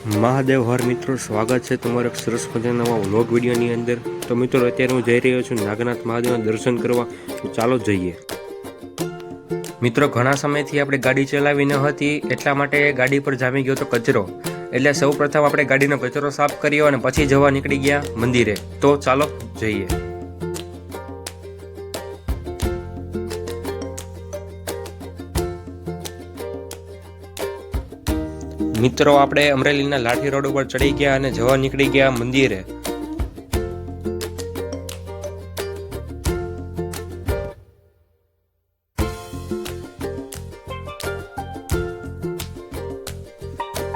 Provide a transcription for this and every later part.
મહાદેવ હર મિત્રો, સ્વાગત છે તમારા એક સરસ મજાના નવા વ્લોગ વિડીયોની અંદર। તો મિત્રો, અત્યારે હું જઈ રહ્યો છું નાગનાથ મહાદેવના દર્શન કરવા। તો ચાલો જઈએ। મિત્રો, ઘણા સમયથી આપણે ગાડી ચલાવી ન હતી, એટલા માટે ગાડી પર જામી ગયો તો કચરો। એટલે સૌ પ્રથમ આપણે ગાડીનો કચરો સાફ કર્યો અને પછી જવા નીકળી ગયા મંદિરે। તો ચાલો જઈએ। મિત્રો, આપણે અમરેલીના લાઠી રોડ ઉપર ચડી ગયા અને જવા નીકળી ગયા મંદિરે।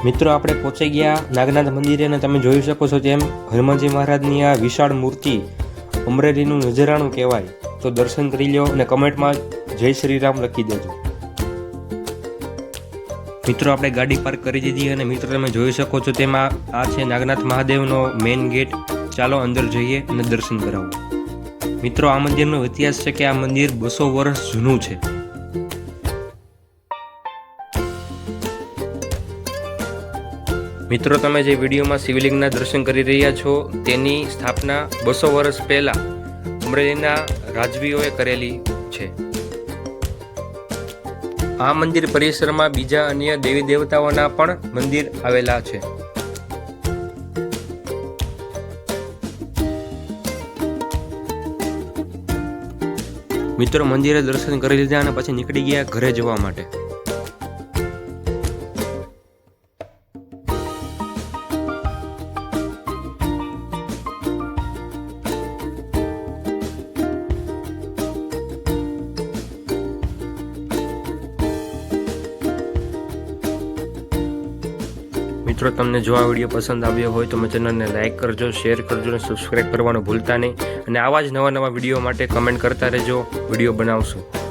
મિત્રો, આપણે પહોંચી ગયા નાગનાથ મંદિરે અને તમે જોઈ શકો છો તેમ હનુમાનજી મહારાજની આ વિશાળ મૂર્તિ અમરેલીનું નજરાણું કહેવાય। તો દર્શન કરી લો અને કમેન્ટમાં જય શ્રી રામ લખી દેજો। મિત્રો, આપણે ગાડી પાર્ક કરી દીધી અને મિત્રો તમે જોઈ શકો છો તેમાં આ છે નાગનાથ મહાદેવનો મેઇન ગેટ। ચાલો અંદર જઈએ અને દર્શન કરાવો। મિત્રો, આ મંદિરનો ઇતિહાસ છે કે આ મંદિર 200 વર્ષ જૂનું છે। મિત્રો, તમે જે વિડીયોમાં શિવલિંગના દર્શન કરી રહ્યા છો તેની સ્થાપના 200 વર્ષ પહેલા અમરેલીના રાજવીઓએ કરેલી છે। આ મંદિર પરિસરમાં બીજા અન્ય દેવી દેવતાઓના પણ મંદિર આવેલા છે। મિત્રો, મંદિરે દર્શન કરી લીધા અને પછી નીકળી ગયા ઘરે જવા માટે। મિત્રો, તમને જો આ વિડીયો પસંદ આવ્યો હોય તો મેં ચેનલને લાઇક કરજો, શેર કરજો અને સબસ્ક્રાઈબ કરવાનું ભૂલતા નહીં। અને આવા જ નવા વિડીયો માટે કમેન્ટ કરતા રહેજો, વિડીયો બનાવશું।